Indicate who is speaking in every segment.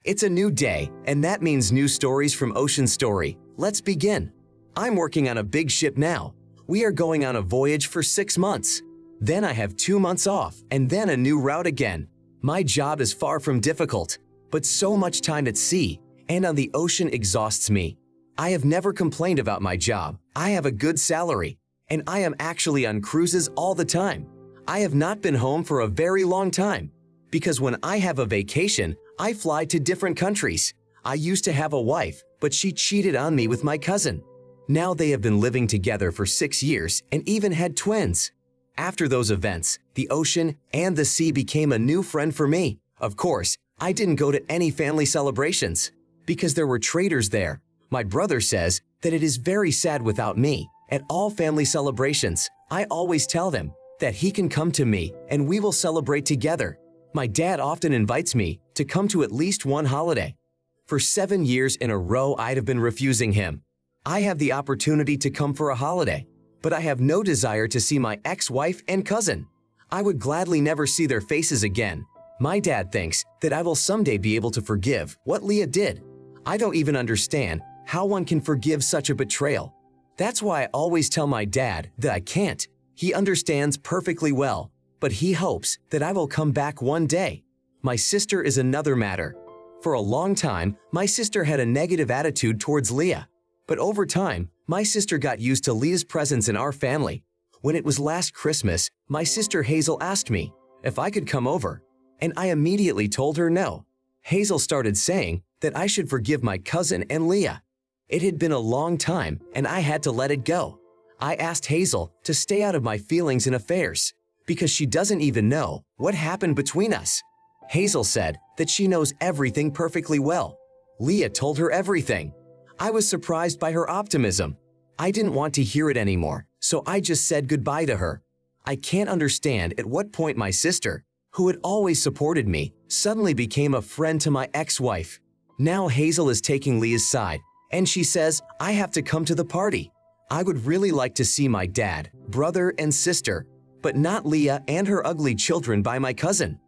Speaker 1: It's a new day, and that means new stories from Ocean Story. Let's begin. I'm working on a big ship now. We are going on a voyage for 6 months. Then I have 2 months off, and then a new route again. My job is far from difficult, but so much time at sea and on the ocean exhausts me. I have never complained about my job. I have a good salary, and I am actually on cruises all the time. I have not been home for a very long time, because when I have a vacation, I fly to different countries. I used to have a wife, but she cheated on me with my cousin. Now they have been living together for 6 years and even had twins. After those events, the ocean and the sea became a new friend for me. Of course, I didn't go to any family celebrations because there were traitors there. My brother says that it is very sad without me. At all family celebrations, I always tell them that he can come to me and we will celebrate together. My dad often invites me to come to at least one holiday. For 7 years in a row, I'd have been refusing him. I have the opportunity to come for a holiday, but I have no desire to see my ex-wife and cousin. I would gladly never see their faces again. My dad thinks that I will someday be able to forgive what Leah did. I don't even understand how one can forgive such a betrayal. That's why I always tell my dad that I can't. He understands perfectly well, but he hopes that I will come back one day. My sister is another matter. For a long time, my sister had a negative attitude towards Leah. But over time, my sister got used to Leah's presence in our family. When it was last Christmas, my sister Hazel asked me if I could come over, and I immediately told her no. Hazel started saying that I should forgive my cousin and Leah. It had been a long time, and I had to let it go. I asked Hazel to stay out of my feelings and affairs, because she doesn't even know what happened between us. Hazel said that she knows everything perfectly well. Leah told her everything. I was surprised by her optimism. I didn't want to hear it anymore, so I just said goodbye to her. I can't understand at what point my sister, who had always supported me, suddenly became a friend to my ex-wife. Now Hazel is taking Leah's side, and she says I have to come to the party. I would really like to see my dad, brother, and sister, but not Leah and her ugly children by my cousin.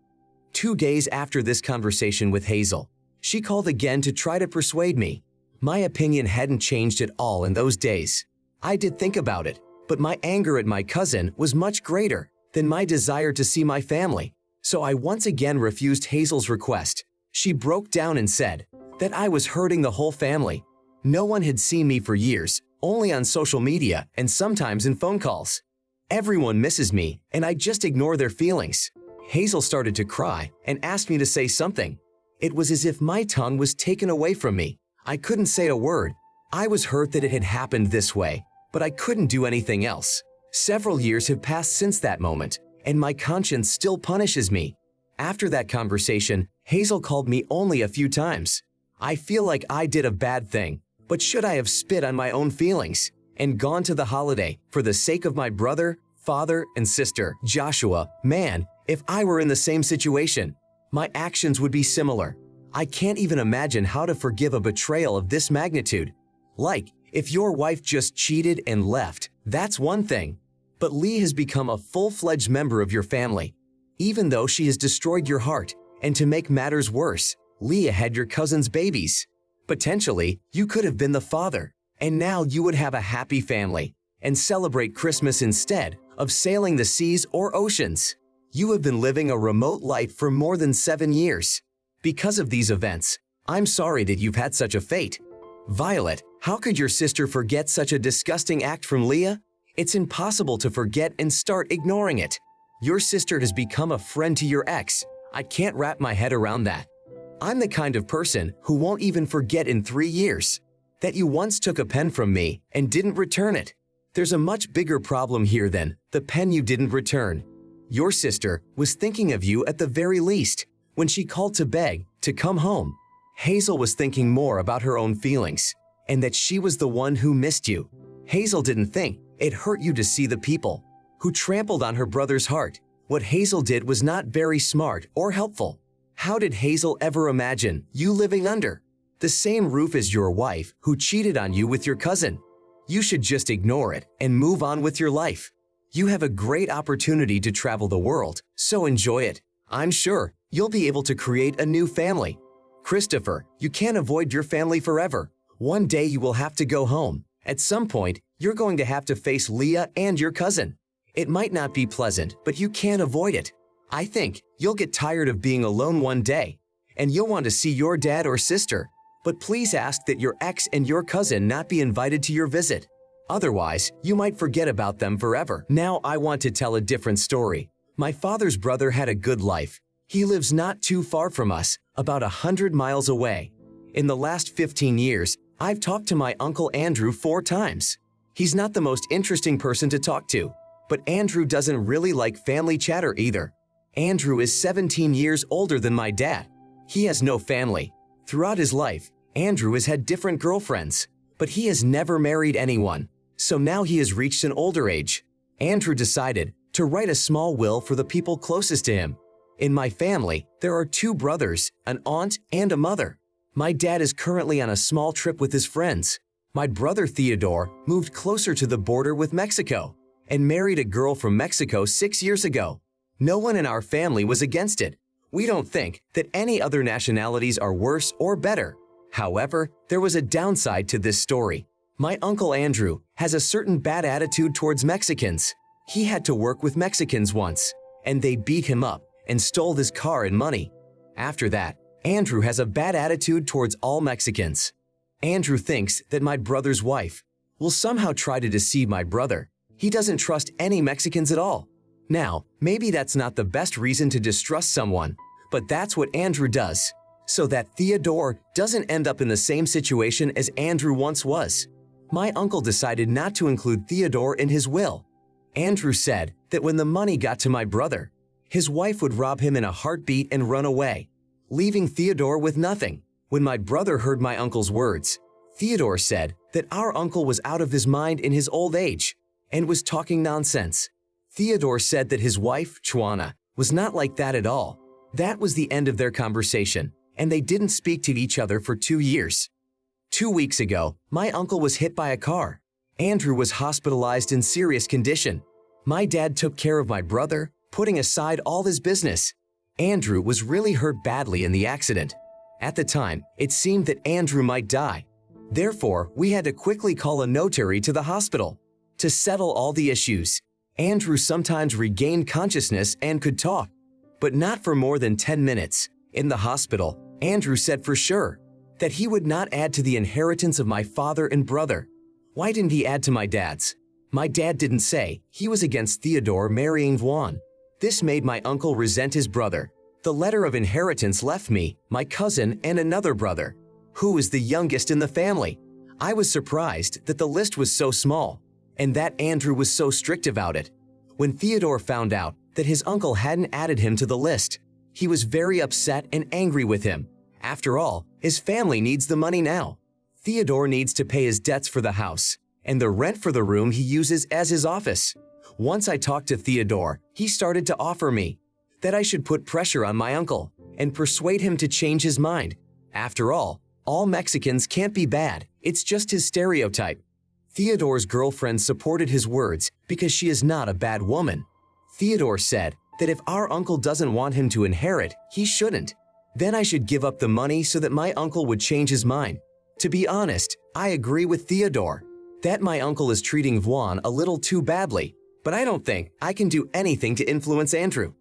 Speaker 1: 2 days after this conversation with Hazel, she called again to try to persuade me. My opinion hadn't changed at all in those days. I did think about it, but my anger at my cousin was much greater than my desire to see my family. So I once again refused Hazel's request. She broke down and said that I was hurting the whole family. No one had seen me for years, only on social media and sometimes in phone calls. Everyone misses me, and I just ignore their feelings. Hazel started to cry and asked me to say something. It was as if my tongue was taken away from me. I couldn't say a word. I was hurt that it had happened this way, but I couldn't do anything else. Several years have passed since that moment, and my conscience still punishes me. After that conversation, Hazel called me only a few times. I feel like I did a bad thing, but should I have spit on my own feelings and gone to the holiday for the sake of my brother, father, and sister, Joshua? Man, if I were in the same situation, my actions would be similar. I can't even imagine how to forgive a betrayal of this magnitude. Like, if your wife just cheated and left, that's one thing. But Lee has become a full-fledged member of your family, even though she has destroyed your heart. And to make matters worse, Leah had your cousin's babies. Potentially, you could have been the father, and now you would have a happy family and celebrate Christmas instead of sailing the seas or oceans. You have been living a remote life for more than 7 years. Because of these events, I'm sorry that you've had such a fate. Violet, how could your sister forget such a disgusting act from Leah? It's impossible to forget and start ignoring it. Your sister has become a friend to your ex. I can't wrap my head around that. I'm the kind of person who won't even forget in 3 years that you once took a pen from me and didn't return it. There's a much bigger problem here than the pen you didn't return. Your sister was thinking of you at the very least when she called to beg to come home. Hazel was thinking more about her own feelings and that she was the one who missed you. Hazel didn't think it hurt you to see the people who trampled on her brother's heart. What Hazel did was not very smart or helpful. How did Hazel ever imagine you living under the same roof as your wife who cheated on you with your cousin? You should just ignore it and move on with your life. You have a great opportunity to travel the world, so enjoy it. I'm sure you'll be able to create a new family. Christopher, you can't avoid your family forever. One day you will have to go home. At some point, you're going to have to face Leah and your cousin. It might not be pleasant, but you can't avoid it. I think you'll get tired of being alone one day, and you'll want to see your dad or sister. But please ask that your ex and your cousin not be invited to your visit. Otherwise, you might forget about them forever. Now I want to tell a different story. My father's brother had a good life. He lives not too far from us, about 100 miles away. In the last 15 years, I've talked to my Uncle Andrew 4 times. He's not the most interesting person to talk to, but Andrew doesn't really like family chatter either. Andrew is 17 years older than my dad. He has no family. Throughout his life, Andrew has had different girlfriends, but he has never married anyone. So now he has reached an older age. Andrew decided to write a small will for the people closest to him. In my family, there are 2 brothers, an aunt, and a mother. My dad is currently on a small trip with his friends. My brother Theodore moved closer to the border with Mexico and married a girl from Mexico 6 years ago. No one in our family was against it. We don't think that any other nationalities are worse or better. However, there was a downside to this story. My Uncle Andrew has a certain bad attitude towards Mexicans. He had to work with Mexicans once, and they beat him up and stole his car and money. After that, Andrew has a bad attitude towards all Mexicans. Andrew thinks that my brother's wife will somehow try to deceive my brother. He doesn't trust any Mexicans at all. Now, maybe that's not the best reason to distrust someone, but that's what Andrew does, so that Theodore doesn't end up in the same situation as Andrew once was. My uncle decided not to include Theodore in his will. Andrew said that when the money got to my brother, his wife would rob him in a heartbeat and run away, leaving Theodore with nothing. When my brother heard my uncle's words, Theodore said that our uncle was out of his mind in his old age and was talking nonsense. Theodore said that his wife, Juana, was not like that at all. That was the end of their conversation, and they didn't speak to each other for 2 years. 2 weeks ago, my uncle was hit by a car. Andrew was hospitalized in serious condition. My dad took care of my brother, putting aside all his business. Andrew was really hurt badly in the accident. At the time, it seemed that Andrew might die. Therefore, we had to quickly call a notary to the hospital to settle all the issues. Andrew sometimes regained consciousness and could talk, but not for more than 10 minutes. In the hospital, Andrew said for sure that he would not add to the inheritance of my father and brother. Why didn't he add to my dad's? My dad didn't say he was against Theodore marrying Juan. This made my uncle resent his brother. The letter of inheritance left me, my cousin, and another brother, who was the youngest in the family. I was surprised that the list was so small, and that Andrew was so strict about it. When Theodore found out that his uncle hadn't added him to the list, he was very upset and angry with him. After all, his family needs the money now. Theodore needs to pay his debts for the house and the rent for the room he uses as his office. Once I talked to Theodore, he started to offer me that I should put pressure on my uncle and persuade him to change his mind. After all Mexicans can't be bad. It's just his stereotype. Theodore's girlfriend supported his words because she is not a bad woman. Theodore said that if our uncle doesn't want him to inherit, he shouldn't. Then I should give up the money so that my uncle would change his mind. To be honest, I agree with Theodore that my uncle is treating Juan a little too badly, but I don't think I can do anything to influence Andrew.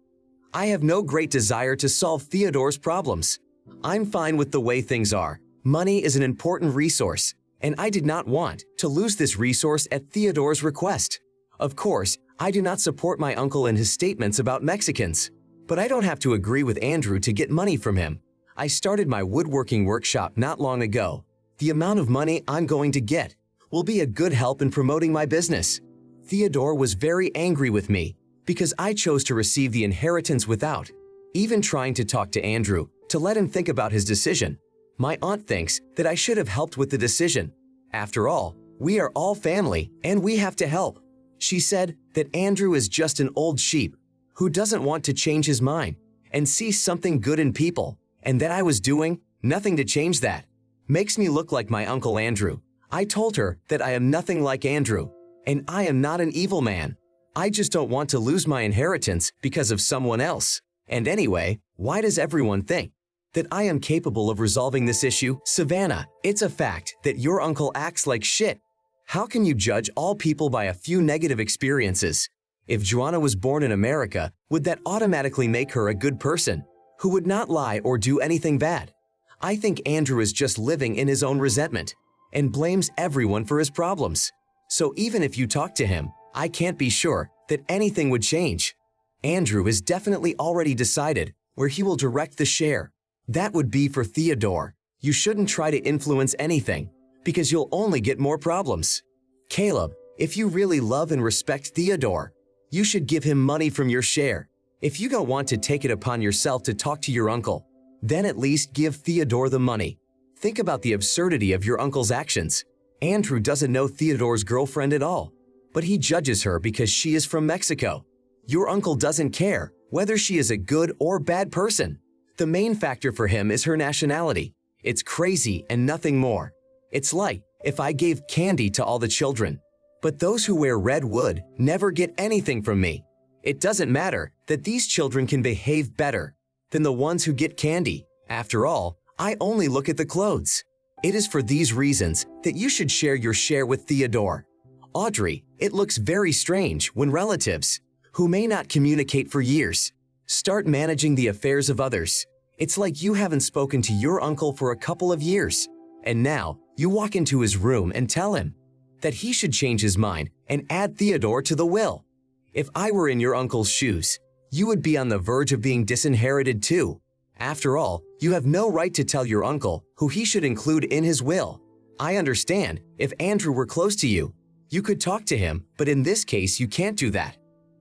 Speaker 1: I have no great desire to solve Theodore's problems. I'm fine with the way things are. Money is an important resource, and I did not want to lose this resource at Theodore's request. Of course, I do not support my uncle in his statements about Mexicans, but I don't have to agree with Andrew to get money from him. I started my woodworking workshop not long ago. The amount of money I'm going to get will be a good help in promoting my business. Theodore was very angry with me because I chose to receive the inheritance without even trying to talk to Andrew to let him think about his decision. My aunt thinks that I should have helped with the decision. After all, we are all family and we have to help. She said that Andrew is just an old sheep who doesn't want to change his mind and sees something good in people, and that I was doing nothing to change that. Makes me look like my Uncle Andrew. I told her that I am nothing like Andrew, and I am not an evil man. I just don't want to lose my inheritance because of someone else. And anyway, why does everyone think That I am capable of resolving this issue? Savannah, it's a fact that your uncle acts like shit. How can you judge all people by a few negative experiences? If Joanna was born in America, would that automatically make her a good person, who would not lie or do anything bad? I think Andrew is just living in his own resentment and blames everyone for his problems. So even if you talk to him, I can't be sure that anything would change. Andrew has definitely already decided where he will direct the share. That would be for Theodore. You shouldn't try to influence anything, because you'll only get more problems. Caleb, if you really love and respect Theodore, you should give him money from your share. If you don't want to take it upon yourself to talk to your uncle, then at least give Theodore the money. Think about the absurdity of your uncle's actions. Andrew doesn't know Theodore's girlfriend at all, but he judges her because she is from Mexico. Your uncle doesn't care whether she is a good or bad person. The main factor for him is her nationality. It's crazy and nothing more. It's like if I gave candy to all the children, but those who wear red would never get anything from me. It doesn't matter that these children can behave better than the ones who get candy. After all, I only look at the clothes. It is for these reasons that you should share your share with Theodore. Audrey, it looks very strange when relatives, who may not communicate for years, start managing the affairs of others. It's like you haven't spoken to your uncle for a couple of years, and now you walk into his room and tell him that he should change his mind and add Theodore to the will. If I were in your uncle's shoes, you would be on the verge of being disinherited too. After all, you have no right to tell your uncle who he should include in his will. I understand if Andrew were close to you, you could talk to him, but in this case you can't do that.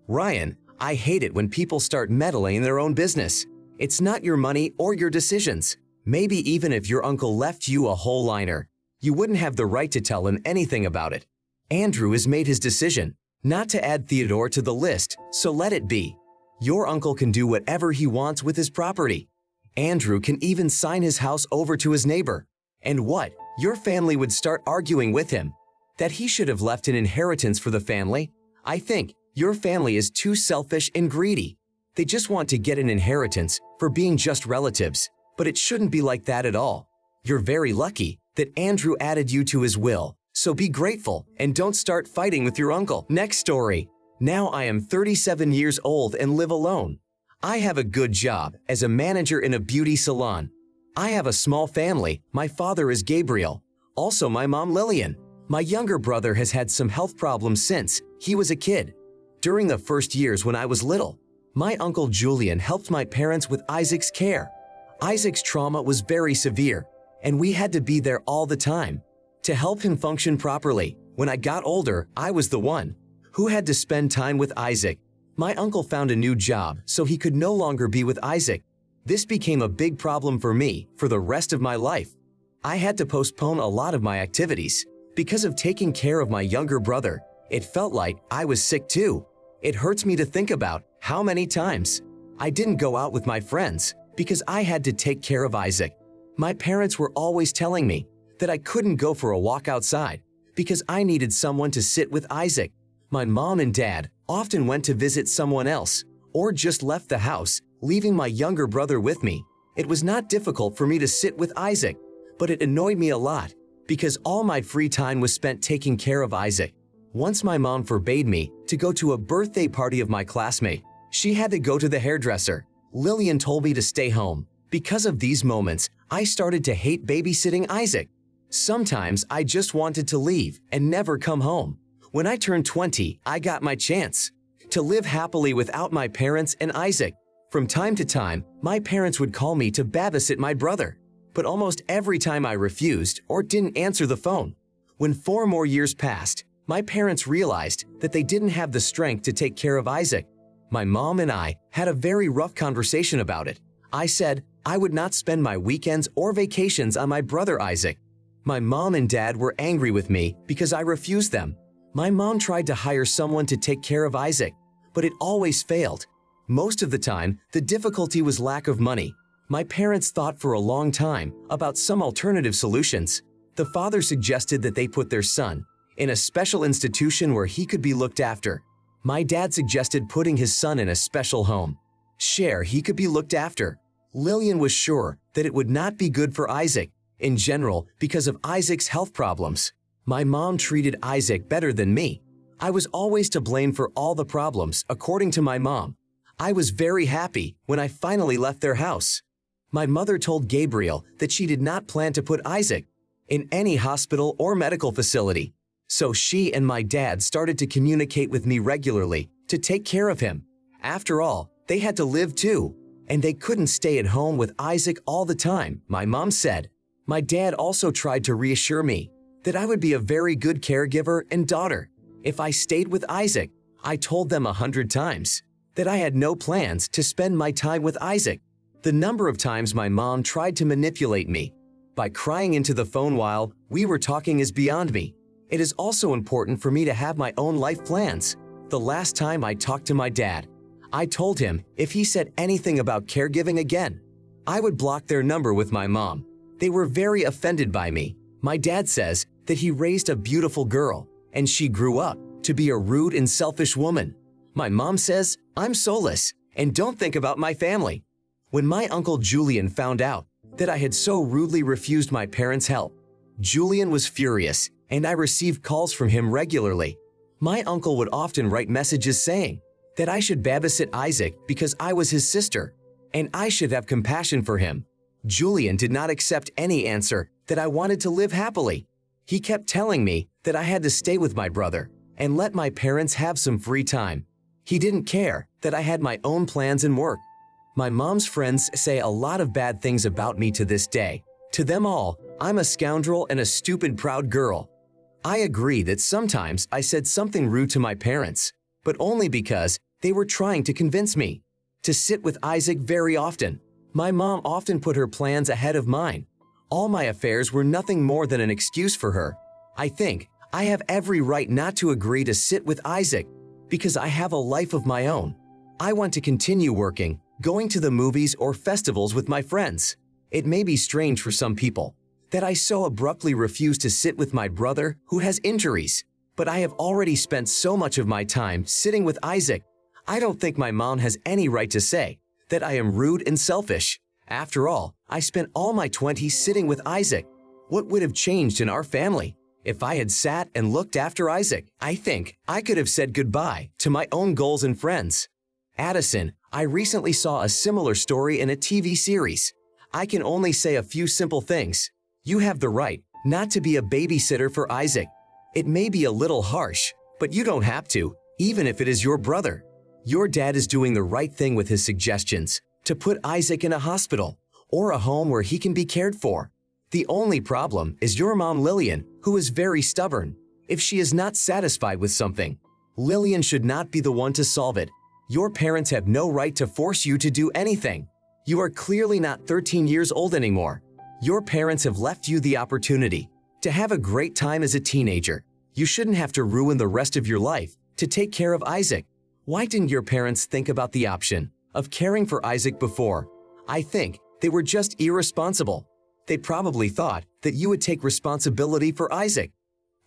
Speaker 1: Ryan, I hate it when people start meddling in their own business. It's not your money or your decisions. Maybe even if your uncle left you a whole liner, you wouldn't have the right to tell him anything about it. Andrew has made his decision not to add Theodore to the list, so let it be. Your uncle can do whatever he wants with his property. Andrew can even sign his house over to his neighbor. And what? Your family would start arguing with him that he should have left an inheritance for the family? I think your family is too selfish and greedy. They just want to get an inheritance for being just relatives, but it shouldn't be like that at all. You're very lucky that Andrew added you to his will, so be grateful and don't start fighting with your uncle. Next story. Now I am 37 years old and live alone. I have a good job as a manager in a beauty salon. I have a small family. My father is Gabriel, also my mom Lillian. My younger brother has had some health problems since he was a kid. During the first years when I was little, my uncle Julian helped my parents with Isaac's care. Isaac's trauma was very severe, and we had to be there all the time to help him function properly. When I got older, I was the one who had to spend time with Isaac. My uncle found a new job, so he could no longer be with Isaac. This became a big problem for me for the rest of my life. I had to postpone a lot of my activities because of taking care of my younger brother. It felt like I was sick too. It hurts me to think about how many times I didn't go out with my friends because I had to take care of Isaac. My parents were always telling me that I couldn't go for a walk outside because I needed someone to sit with Isaac. My mom and dad often went to visit someone else or just left the house, leaving my younger brother with me. It was not difficult for me to sit with Isaac, but it annoyed me a lot because all my free time was spent taking care of Isaac. Once my mom forbade me to go to a birthday party of my classmate. She had to go to the hairdresser. Lillian told me to stay home. Because of these moments, I started to hate babysitting Isaac. Sometimes I just wanted to leave and never come home. When I turned 20, I got my chance to live happily without my parents and Isaac. From time to time, my parents would call me to babysit my brother, but almost every time I refused or didn't answer the phone. When 4 more years passed, my parents realized that they didn't have the strength to take care of Isaac. My mom and I had a very rough conversation about it. I said I would not spend my weekends or vacations on my brother Isaac. My mom and dad were angry with me because I refused them. My mom tried to hire someone to take care of Isaac, but it always failed. Most of the time, the difficulty was lack of money. My parents thought for a long time about some alternative solutions. The father suggested that they put their son in a special institution where he could be looked after. My dad suggested putting his son in a special home. He could be looked after. Lillian was sure that it would not be good for Isaac, in general, because of Isaac's health problems. My mom treated Isaac better than me. I was always to blame for all the problems, according to my mom. I was very happy when I finally left their house. My mother told Gabriel that she did not plan to put Isaac in any hospital or medical facility. So she and my dad started to communicate with me regularly to take care of him. After all, they had to live too, and they couldn't stay at home with Isaac all the time, my mom said. My dad also tried to reassure me that I would be a very good caregiver and daughter if I stayed with Isaac. I told them 100 times that I had no plans to spend my time with Isaac. The number of times my mom tried to manipulate me by crying into the phone while we were talking is beyond me. It is also important for me to have my own life plans. The last time I talked to my dad, I told him if he said anything about caregiving again, I would block their number with my mom. They were very offended by me. My dad says that he raised a beautiful girl and she grew up to be a rude and selfish woman. My mom says I'm soulless and don't think about my family. When my uncle Julian found out that I had so rudely refused my parents' help, Julian was furious and I received calls from him regularly. My uncle would often write messages saying that I should babysit Isaac because I was his sister and I should have compassion for him. Julian did not accept any answer that I wanted to live happily. He kept telling me that I had to stay with my brother and let my parents have some free time. He didn't care that I had my own plans and work. My mom's friends say a lot of bad things about me to this day. To them all, I'm a scoundrel and a stupid proud girl. I agree that sometimes I said something rude to my parents, but only because they were trying to convince me to sit with Isaac very often. My mom often put her plans ahead of mine. All my affairs were nothing more than an excuse for her. I think I have every right not to agree to sit with Isaac because I have a life of my own. I want to continue working, going to the movies or festivals with my friends. It may be strange for some people that I so abruptly refuse to sit with my brother who has injuries, but I have already spent so much of my time sitting with Isaac. I don't think my mom has any right to say that I am rude and selfish. After all, I spent all my 20s sitting with Isaac. What would have changed in our family if I had sat and looked after Isaac? I think I could have said goodbye to my own goals and friends. Addison, I recently saw a similar story in a TV series. I can only say a few simple things. You have the right not to be a babysitter for Isaac. It may be a little harsh, but you don't have to, even if it is your brother. Your dad is doing the right thing with his suggestions to put Isaac in a hospital or a home where he can be cared for. The only problem is your mom Lillian, who is very stubborn. If she is not satisfied with something, Lillian should not be the one to solve it. Your parents have no right to force you to do anything. You are clearly not 13 years old anymore. Your parents have left you the opportunity to have a great time as a teenager. You shouldn't have to ruin the rest of your life to take care of Isaac. Why didn't your parents think about the option of caring for Isaac before? I think they were just irresponsible. They probably thought that you would take responsibility for Isaac.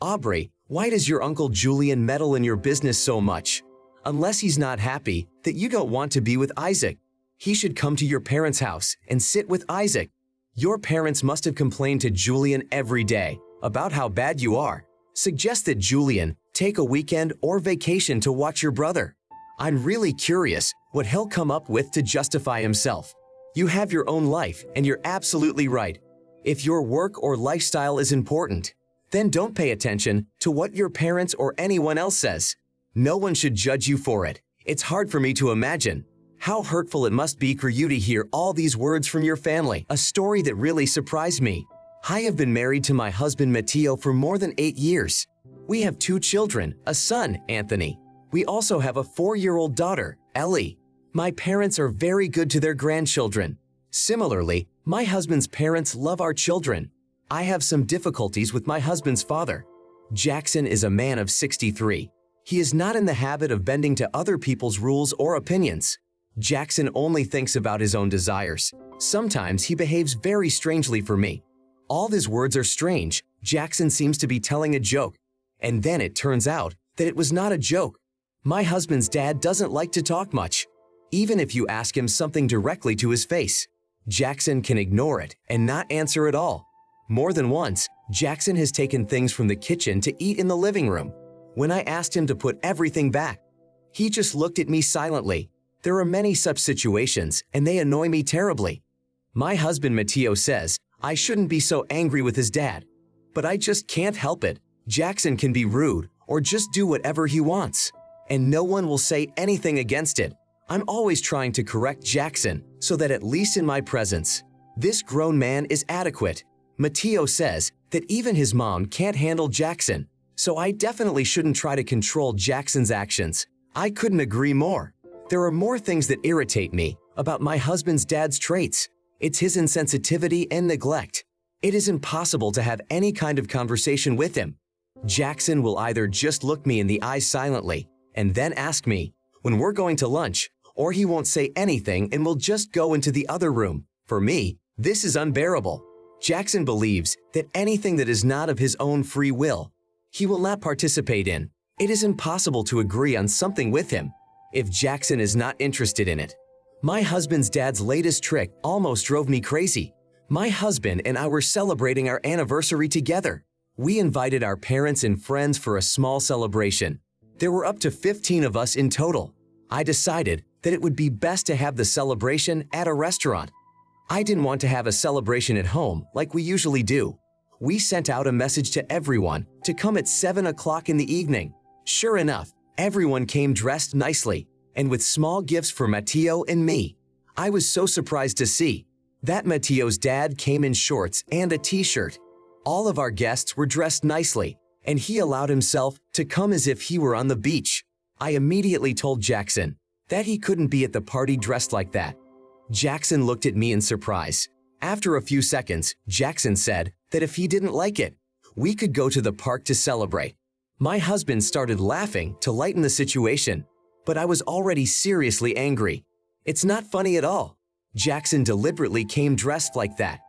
Speaker 1: Aubrey, why does your uncle Julian meddle in your business so much? Unless he's not happy that you don't want to be with Isaac, he should come to your parents' house and sit with Isaac. Your parents must have complained to Julian every day about how bad you are. Suggest that Julian take a weekend or vacation to watch your brother. I'm really curious what he'll come up with to justify himself. You have your own life, and you're absolutely right. If your work or lifestyle is important, then don't pay attention to what your parents or anyone else says. No one should judge you for it. It's hard for me to imagine how hurtful it must be for you to hear all these words from your family. A story that really surprised me. I have been married to my husband Matteo for more than 8 years. We have 2 children, a son, Anthony. We also have a 4-year-old daughter, Ellie. My parents are very good to their grandchildren. Similarly, my husband's parents love our children. I have some difficulties with my husband's father. Jackson is a man of 63. He is not in the habit of bending to other people's rules or opinions. Jackson only thinks about his own desires. Sometimes he behaves very strangely for me. All his words are strange. Jackson seems to be telling a joke, and then it turns out that it was not a joke. My husband's dad doesn't like to talk much, even if you ask him something directly to his face. Jackson can ignore it and not answer at all. More than once, Jackson has taken things from the kitchen to eat in the living room. When I asked him to put everything back, he just looked at me silently. There are many such situations, and they annoy me terribly. My husband Matteo says I shouldn't be so angry with his dad, but I just can't help it. Jackson can be rude or just do whatever he wants, and no one will say anything against it. I'm always trying to correct Jackson so that at least in my presence, this grown man is adequate. Matteo says that even his mom can't handle Jackson, so I definitely shouldn't try to control Jackson's actions. I couldn't agree more. There are more things that irritate me about my husband's dad's traits. It's his insensitivity and neglect. It is impossible to have any kind of conversation with him. Jackson will either just look me in the eyes silently and then ask me when we're going to lunch, or he won't say anything and will just go into the other room. For me, this is unbearable. Jackson believes that anything that is not of his own free will, he will not participate in. It is impossible to agree on something with him if Jackson is not interested in it. My husband's dad's latest trick almost drove me crazy. My husband and I were celebrating our anniversary together. We invited our parents and friends for a small celebration. There were up to 15 of us in total. I decided that it would be best to have the celebration at a restaurant. I didn't want to have a celebration at home like we usually do. We sent out a message to everyone to come at 7 o'clock in the evening. Sure enough, everyone came dressed nicely and with small gifts for Matteo and me. I was so surprised to see that Matteo's dad came in shorts and a t-shirt. All of our guests were dressed nicely, and he allowed himself to come as if he were on the beach. I immediately told Jackson that he couldn't be at the party dressed like that. Jackson looked at me in surprise. After a few seconds, Jackson said that if he didn't like it, we could go to the park to celebrate. My husband started laughing to lighten the situation, but I was already seriously angry. It's not funny at all. Jackson deliberately came dressed like that,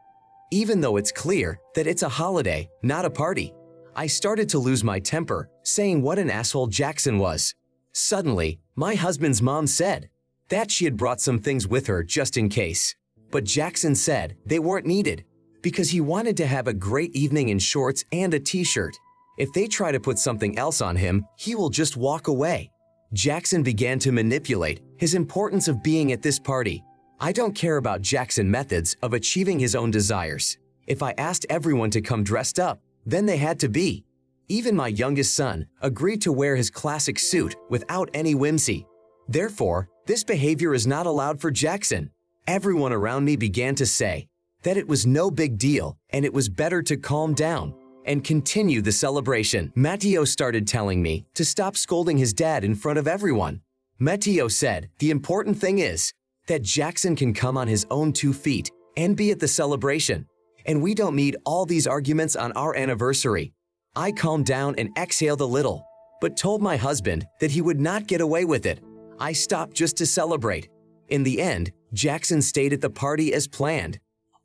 Speaker 1: even though it's clear that it's a holiday, not a party. I started to lose my temper, saying what an asshole Jackson was. Suddenly, my husband's mom said that she had brought some things with her just in case, but Jackson said they weren't needed because he wanted to have a great evening in shorts and a t-shirt. If they try to put something else on him, he will just walk away. Jackson began to manipulate his importance of being at this party. I don't care about Jackson's methods of achieving his own desires. If I asked everyone to come dressed up, then they had to be. Even my youngest son agreed to wear his classic suit without any whimsy. Therefore, this behavior is not allowed for Jackson. Everyone around me began to say that it was no big deal and it was better to calm down and continue the celebration. Matteo started telling me to stop scolding his dad in front of everyone. Matteo said the important thing is that Jackson can come on his own 2 feet and be at the celebration, and we don't need all these arguments on our anniversary. I calmed down and exhaled a little, but told my husband that he would not get away with it. I stopped just to celebrate. In the end, Jackson stayed at the party as planned.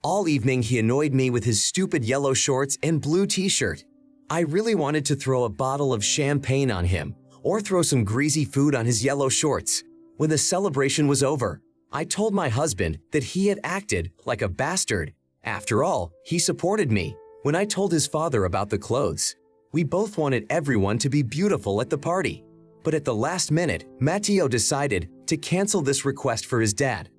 Speaker 1: All evening he annoyed me with his stupid yellow shorts and blue t-shirt. I really wanted to throw a bottle of champagne on him or throw some greasy food on his yellow shorts. When the celebration was over, I told my husband that he had acted like a bastard. After all, he supported me when I told his father about the clothes. We both wanted everyone to be beautiful at the party. But at the last minute, Matteo decided to cancel this request for his dad.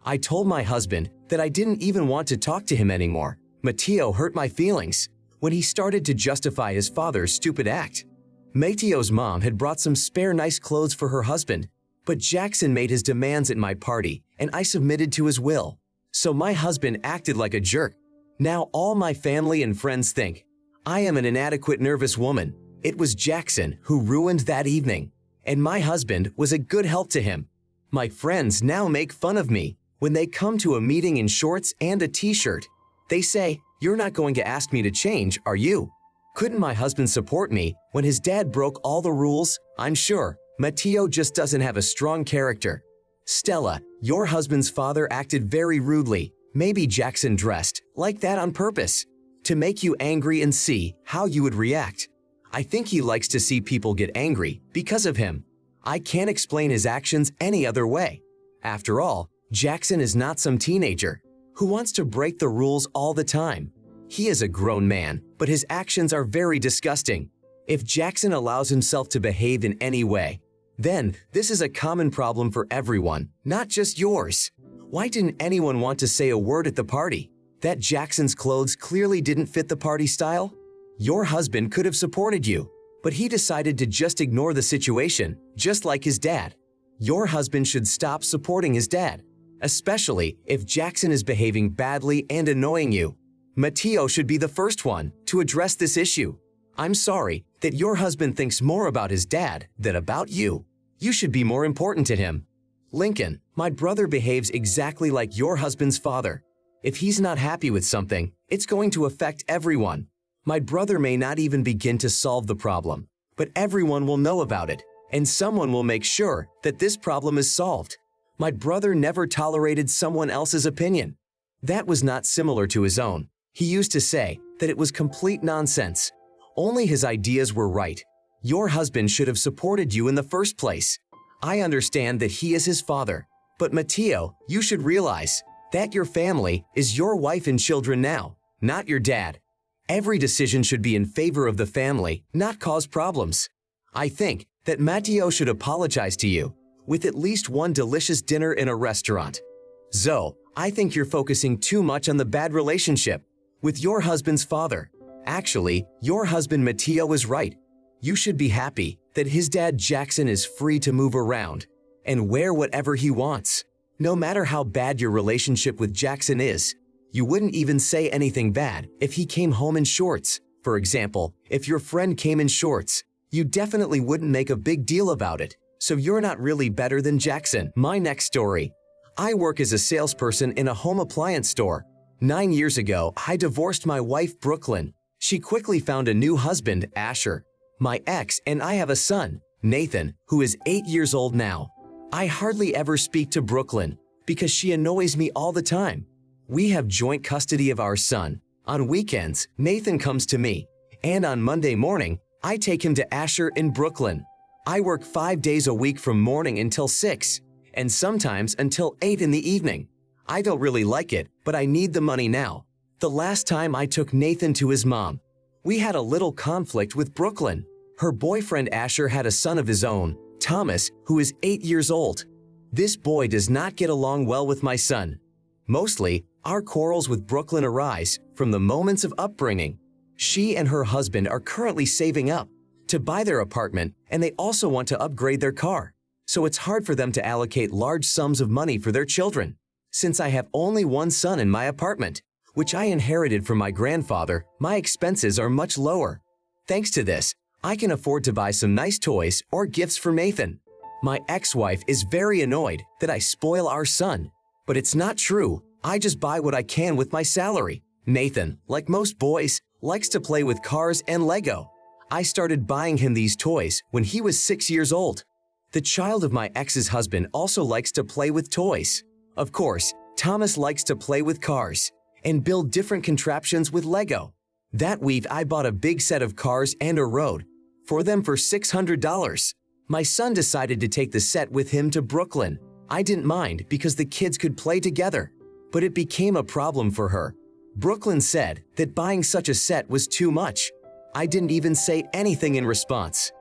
Speaker 1: I told my husband that I didn't even want to talk to him anymore. Matteo hurt my feelings when he started to justify his father's stupid act. Matteo's mom had brought some spare nice clothes for her husband, but Jackson made his demands at my party and I submitted to his will. So my husband acted like a jerk. Now all my family and friends think I am an inadequate nervous woman. It was Jackson who ruined that evening, and my husband was a good help to him. My friends now make fun of me when they come to a meeting in shorts and a t-shirt. They say, "You're not going to ask me to change, are you?" Couldn't my husband support me when his dad broke all the rules? I'm sure Matteo just doesn't have a strong character. Stella, your husband's father acted very rudely. Maybe Jackson dressed like that on purpose to make you angry and see how you would react. I think he likes to see people get angry because of him. I can't explain his actions any other way. After all, Jackson is not some teenager who wants to break the rules all the time. He is a grown man, but his actions are very disgusting. If Jackson allows himself to behave in any way, then this is a common problem for everyone, not just yours. Why didn't anyone want to say a word at the party? That Jackson's clothes clearly didn't fit the party style? Your husband could have supported you, but he decided to just ignore the situation, just like his dad. Your husband should stop supporting his dad, especially if Jackson is behaving badly and annoying you. Mateo should be the first one to address this issue. I'm sorry that your husband thinks more about his dad than about you. You should be more important to him. Lincoln, my brother behaves exactly like your husband's father. If he's not happy with something, it's going to affect everyone. My brother may not even begin to solve the problem, but everyone will know about it, and someone will make sure that this problem is solved. My brother never tolerated someone else's opinion. That was not similar to his own. He used to say that it was complete nonsense. Only his ideas were right. Your husband should have supported you in the first place. I understand that he is his father, but Mateo, you should realize that your family is your wife and children now, not your dad. Every decision should be in favor of the family, not cause problems. I think that Mateo should apologize to you with at least one delicious dinner in a restaurant. Zoe, I think you're focusing too much on the bad relationship with your husband's father. Actually, your husband Mateo is right. You should be happy that his dad Jackson is free to move around and wear whatever he wants. No matter how bad your relationship with Jackson is, you wouldn't even say anything bad if he came home in shorts. For example, if your friend came in shorts, you definitely wouldn't make a big deal about it. So you're not really better than Jackson. My next story. I work as a salesperson in a home appliance store. 9 years ago, I divorced my wife, Brooklyn. She quickly found a new husband, Asher. My ex and I have a son, Nathan, who is 8 years old now. I hardly ever speak to Brooklyn because she annoys me all the time. We have joint custody of our son. On weekends, Nathan comes to me, and on Monday morning, I take him to Asher in Brooklyn. I work 5 days a week from morning until 6, and sometimes until 8 in the evening. I don't really like it, but I need the money now. The last time I took Nathan to his mom, we had a little conflict with Brooklyn. Her boyfriend Asher had a son of his own, Thomas, who is 8 years old. This boy does not get along well with my son. Mostly, our quarrels with Brooklyn arise from the moments of upbringing. She and her husband are currently saving up to buy their apartment, and they also want to upgrade their car. So it's hard for them to allocate large sums of money for their children. Since I have only one son in my apartment, which I inherited from my grandfather, my expenses are much lower. Thanks to this, I can afford to buy some nice toys or gifts for Nathan. My ex-wife is very annoyed that I spoil our son, but it's not true. I just buy what I can with my salary. Nathan, like most boys, likes to play with cars and Lego. I started buying him these toys when he was 6 years old. The child of my ex's husband also likes to play with toys. Of course, Thomas likes to play with cars and build different contraptions with Lego. That week, I bought a big set of cars and a road for them for $600. My son decided to take the set with him to Brooklyn. I didn't mind because the kids could play together, but it became a problem for her. Brooklyn said that buying such a set was too much. I didn't even say anything in response.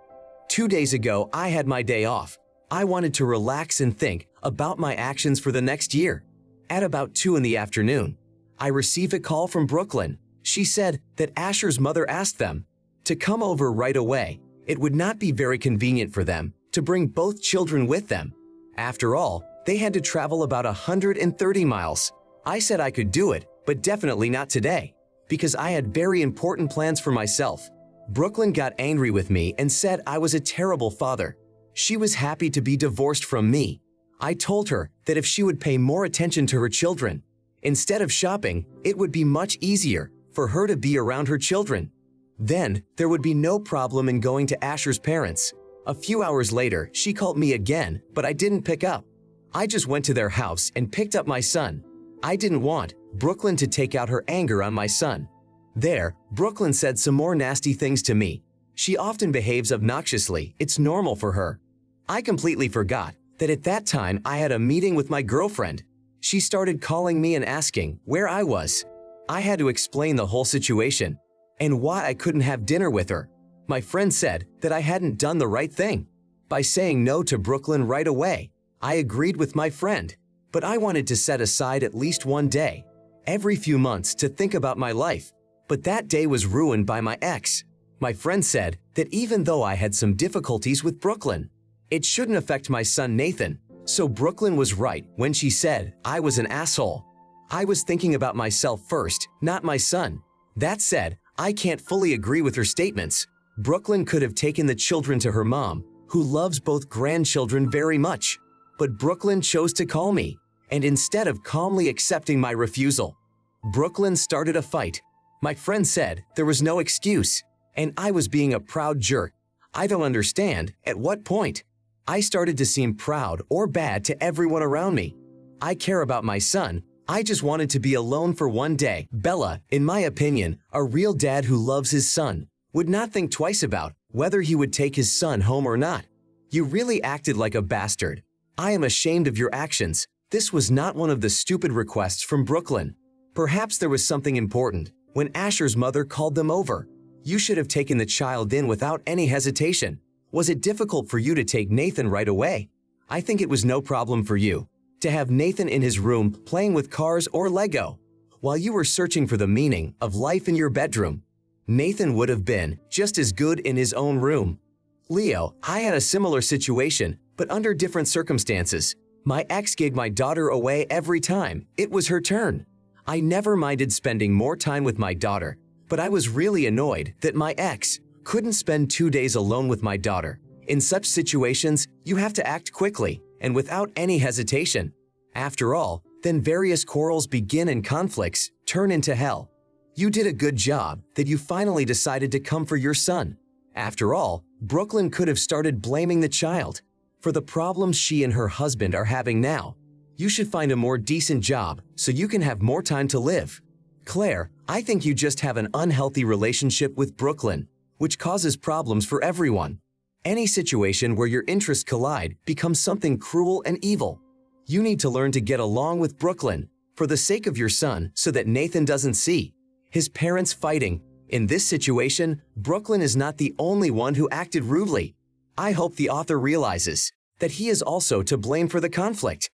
Speaker 1: 2 days ago, I had my day off. I wanted to relax and think about my actions for the next year. At about 2 in the afternoon, I received a call from Brooklyn. She said that Asher's mother asked them to come over right away. It would not be very convenient for them to bring both children with them. After all, they had to travel about 130 miles. I said I could do it, but definitely not today, because I had very important plans for myself. Brooklyn got angry with me and said I was a terrible father. She was happy to be divorced from me. I told her that if she would pay more attention to her children, instead of shopping, it would be much easier for her to be around her children. Then, there would be no problem in going to Asher's parents. A few hours later, she called me again, but I didn't pick up. I just went to their house and picked up my son. I didn't want Brooklyn to take out her anger on my son. There, Brooklyn said some more nasty things to me. She often behaves obnoxiously. It's normal for her. I completely forgot that at that time I had a meeting with my girlfriend. She started calling me and asking where I was. I had to explain the whole situation and why I couldn't have dinner with her. My friend said that I hadn't done the right thing by saying no to Brooklyn right away. I agreed with my friend, but I wanted to set aside at least one day every few months to think about my life. But that day was ruined by my ex. My friend said that even though I had some difficulties with Brooklyn, it shouldn't affect my son Nathan. So Brooklyn was right when she said I was an asshole. I was thinking about myself first, not my son. That said, I can't fully agree with her statements. Brooklyn could have taken the children to her mom, who loves both grandchildren very much. But Brooklyn chose to call me, and instead of calmly accepting my refusal, Brooklyn started a fight. My friend said there was no excuse, and I was being a proud jerk. I don't understand at what point I started to seem proud or bad to everyone around me. I care about my son. I just wanted to be alone for one day. Bella, in my opinion, a real dad who loves his son, would not think twice about whether he would take his son home or not. You really acted like a bastard. I am ashamed of your actions. This was not one of the stupid requests from Brooklyn. Perhaps there was something important when Asher's mother called them over. You should have taken the child in without any hesitation. Was it difficult for you to take Nathan right away? I think it was no problem for you to have Nathan in his room playing with cars or Lego while you were searching for the meaning of life in your bedroom. Nathan would have been just as good in his own room. Leo, I had a similar situation, but under different circumstances. My ex gave my daughter away every time it was her turn. I never minded spending more time with my daughter, but I was really annoyed that my ex couldn't spend 2 days alone with my daughter. In such situations, you have to act quickly and without any hesitation. After all, then various quarrels begin and conflicts turn into hell. You did a good job that you finally decided to come for your son. After all, Brooklyn could have started blaming the child for the problems she and her husband are having now. You should find a more decent job so you can have more time to live. Claire, I think you just have an unhealthy relationship with Brooklyn, which causes problems for everyone. Any situation where your interests collide becomes something cruel and evil. You need to learn to get along with Brooklyn for the sake of your son so that Nathan doesn't see his parents fighting. In this situation, Brooklyn is not the only one who acted rudely. I hope the author realizes that he is also to blame for the conflict.